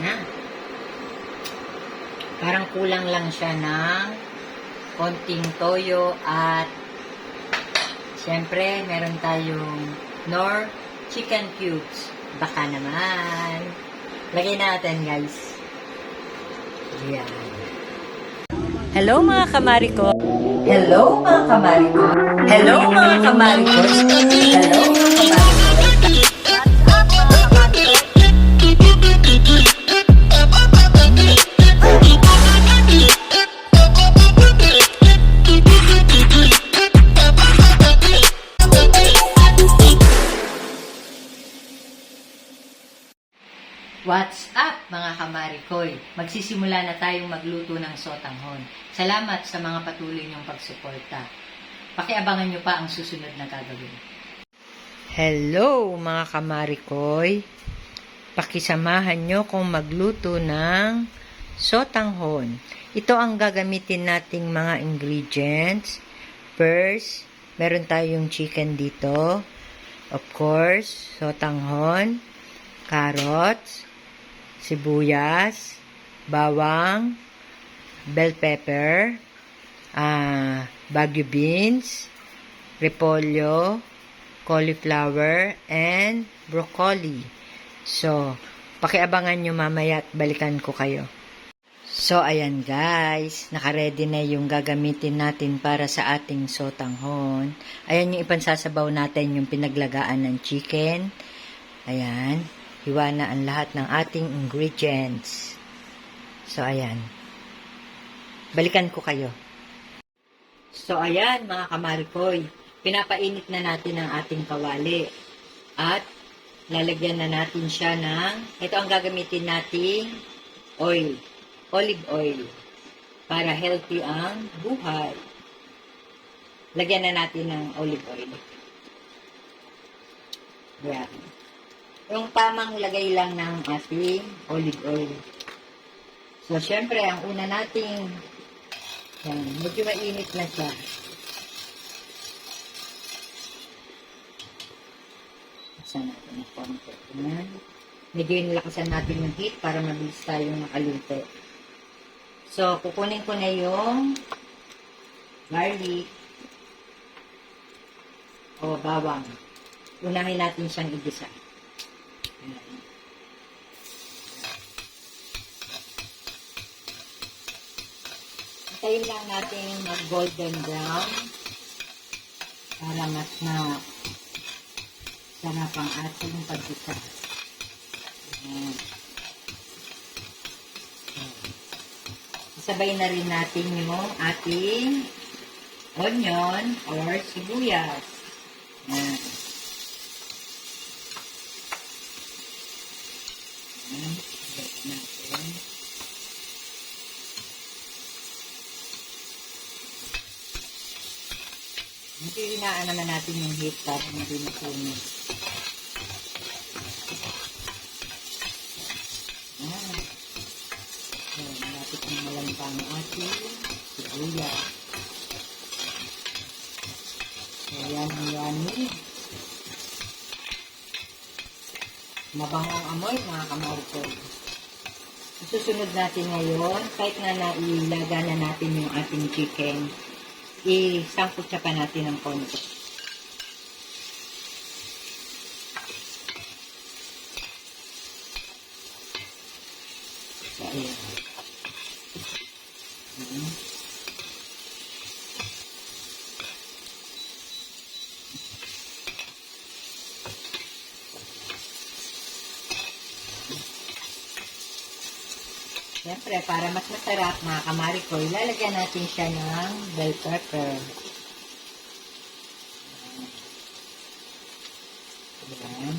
Na. Parang kulang lang siya ng konting toyo at siyempre, meron tayong Knorr chicken cubes. Baka naman. Lagay natin, guys. Ayan. Hello mga kamari ko. Hello mga kamari ko. Hello mga kamari ko. Hello mga kamari ko. What's up mga kamarikoy? Magsisimula na tayong magluto ng sotanghon. Salamat sa mga patuloy niyong pagsuporta. Pakiabangan niyo pa ang susunod na gagawin. Hello mga kamarikoy! Pakisamahan niyo kung magluto ng sotanghon. Ito ang gagamitin nating mga ingredients. First, meron tayong chicken dito. Of course, sotanghon, carrots, sibuyas, bawang, bell pepper, bagu beans, repolyo, cauliflower, and broccoli. So, pakiabangan nyo mamaya at balikan ko kayo. So, ayan guys, nakaredy na yung gagamitin natin para sa ating sotanghon. Ayan yung ipansasabaw natin yung pinaglagaan ng chicken. Ayan. Hiwa na ang lahat ng ating ingredients. So, ayan. Balikan ko kayo. So, ayan mga kamarikoy. Pinapainit na natin ang ating kawali. At, lalagyan na natin siya ng, ito ang gagamitin nating oil. Olive oil. Para healthy ang buhay. Lagyan na natin ng olive oil. Ayan. Yung tamang lagay lang ng ating olive oil. So, syempre, ang una nating, yan, medyo mainit na siya. Lakasan natin ang konti. Yan. Medyo nilakasan natin yung heat para mabilis tayong makaluto. So, kukunin ko na yung garlic o bawang. Unahin natin siyang igisa. Antayin lang natin mag-golden brown para mas na sarap ang ating paggisa. Isabay na rin natin yung ating onion or sibuyas. Ayan. Natin. Hinaan naman natin yung heat para hindi masunog. Ayan. So, malapit na malampa ang ating sibuyas. So, yan ang yummy. Mabango ang amoy, mga kamarikoy. Susunod natin ngayon, kahit na nailaga na natin yung ating chicken, isangkot siya pa natin ng konti. So, ayan. Siyempre, para mas masarap, mga kamarikoy, lalagyan natin siya ng bell pepper. Ayan.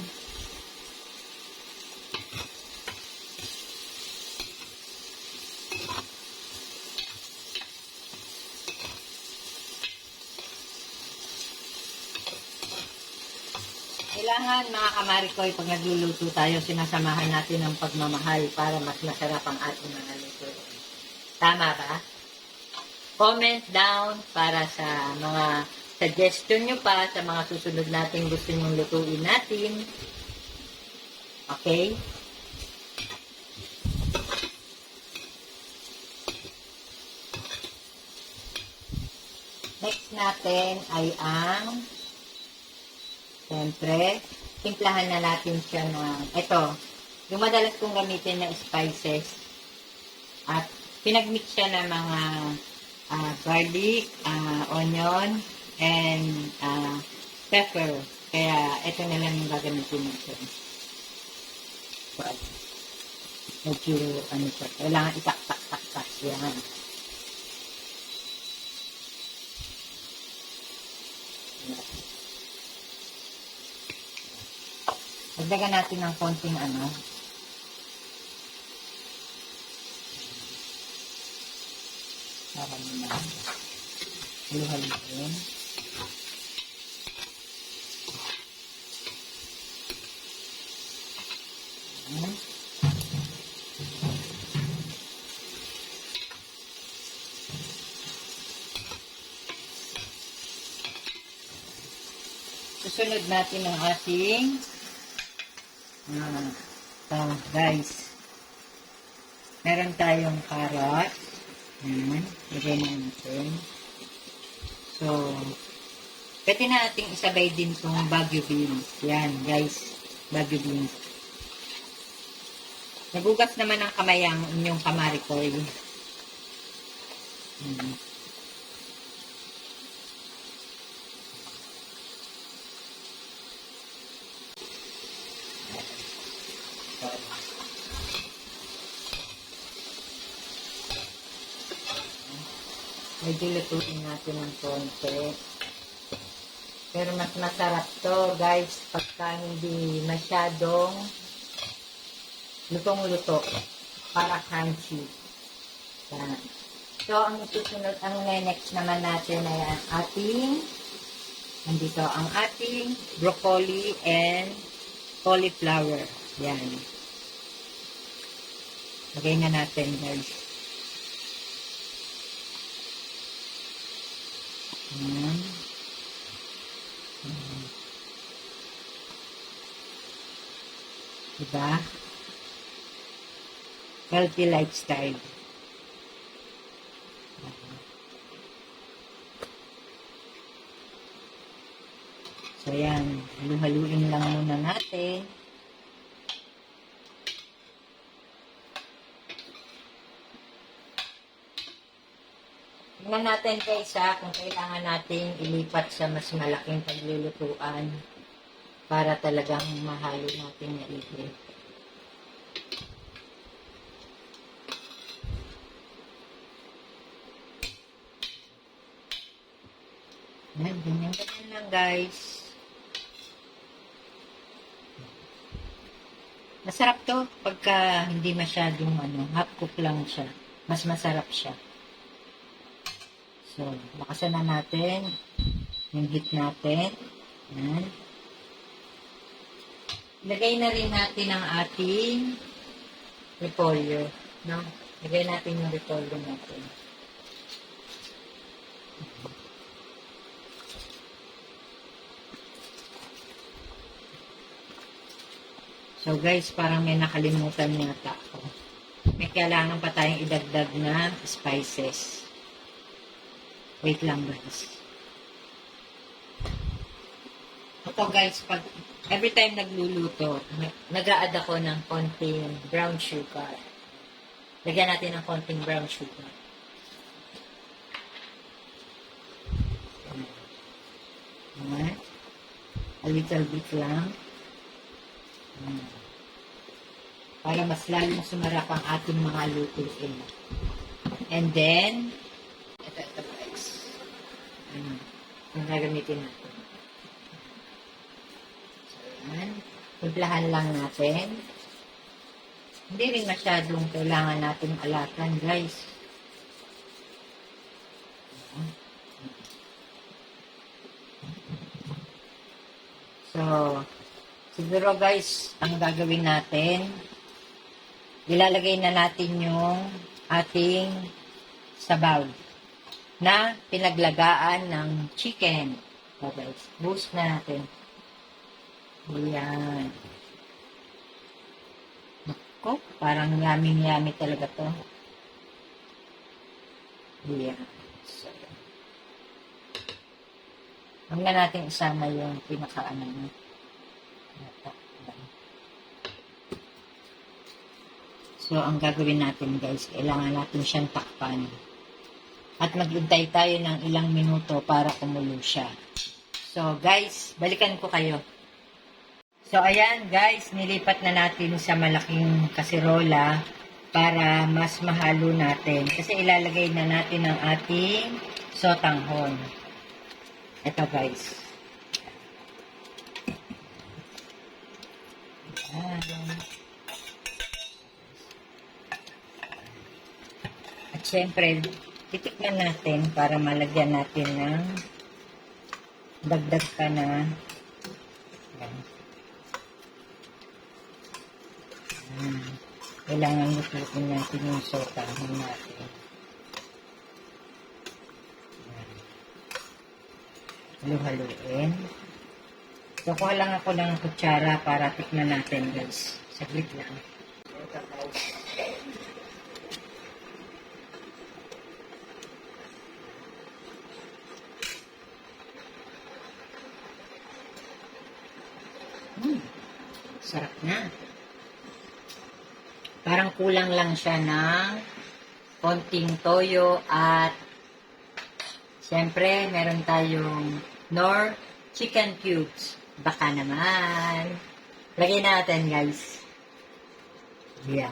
Kailangan mga kamarikoy, pag nagluluto tayo, sinasamahan natin ng pagmamahal para mas masarap ang ating mga luto. Tama ba? Comment down para sa mga suggestion nyo pa sa mga susunod natin gusto nyong lutuin natin. Okay? Next natin ay ang, siyempre, timplahan na natin siya ng, ito, yung madalas kong gamitin na spices. At pinagmix siya ng mga garlic, onion, and pepper. Kaya ito na lang yung gagamitin natin. Medyo, kailangan itak-tak-tak-tak. Yan. Dagdagan natin ng konting para naman. Halu-haluin. Susunod natin ang ating guys. Meron tayong carrot. Lagay natin. So, pwede na nating isabay din itong Baguio beans. Yan, guys. Baguio beans. Nagugas naman ang kamay ang inyong kamarikoy. Medyo lutuin natin ng konti. Pero mas masarap to, guys, pagka hindi masyadong lutong-luto. Para crunchy. Yan. So, ang susunod, ang next naman natin ay ang ating, nandito, ang ating broccoli and cauliflower. Yan. Lagay na natin, guys. Diba? Healthy lifestyle. So, yan. Halu-haluin lang muna natin. Tingnan natin guys kung kailangan nating ilipat sa mas malaking paglulutuan para talagang mahalo natin na ipin. Ganyan lang guys. Masarap to pagka hindi masyadong half cook lang siya. Mas masarap siya. So, lakasan na natin yung heat natin. Yan. Lagay na rin natin ang ating repolyo. No? Lagay natin yung repolyo natin. So guys, parang may nakalimutan yata ako. May kailangan pa tayong idagdag na spices. Wait lang guys. Ito guys, pag every time nagluluto, nag-a-add ako ng konting brown sugar. Lagyan natin ng konting brown sugar. A little bit lang. Para mas lalong sumarap ang ating mga lutuin. And then, ito guys. Ang gagamitin natin. So, yan. Timplahan lang natin. Hindi rin masyadong kailangan natin alatan, guys. So, siguro guys, ang gagawin natin, ilalagay na natin yung ating sabaw na pinaglagaan ng chicken. So guys, boost na natin. Ayan. Naku, parang yummy talaga to. Ayan. So, Huwag na natin isama yung pinaka-ano niya. So, ang gagawin natin guys, kailangan natin siyang takpan. At maghintay tayo ng ilang minuto para kumulo siya. So, guys, balikan ko kayo. So, ayan guys, nilipat na natin sa malaking kasirola para mas mahalo natin. Kasi ilalagay na natin ang ating sotanghon. Ito guys. Ayan. At syempre, titikman natin para malagyan natin ng dagdag ka na. Kailangan lutuin natin yung sotanghon natin. Halu-haluin. So, kuha lang ako ng kutsara para tikman natin guys. Saglit lang. Ito guys. Sarap na. Parang kulang lang siya ng konting toyo at syempre meron tayong Knorr chicken cubes. Baka naman. Lagay natin guys. Yan.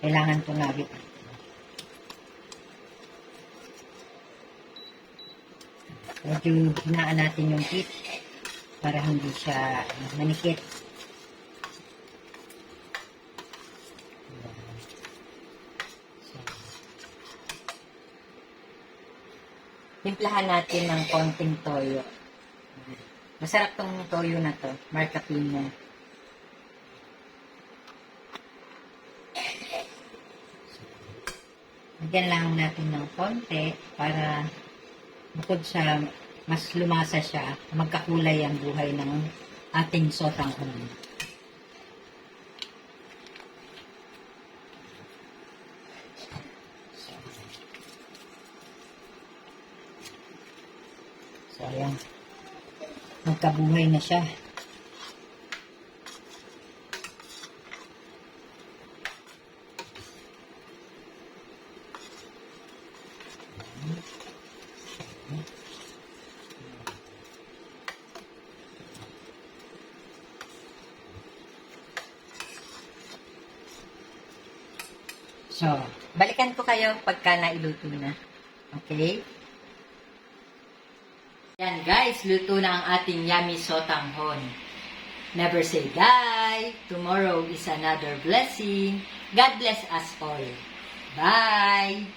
Kailangan ito lagi. Medyo hinaan natin yung heat para hindi siya manikit. Timplahan natin ng konting toyo. Masarap tong toyo na to, Marca Pino. Lagyan lang natin ng konti para bukod sa mas lumasa siya, magkakulay ang buhay ng ating sotanghon. So, ayan. Magkabuhay na siya. So, balikan ko kayo pagka nailuto na. Okay? Yan guys, luto na ang ating yummy sotanghon. Never say die. Tomorrow is another blessing. God bless us all. Bye!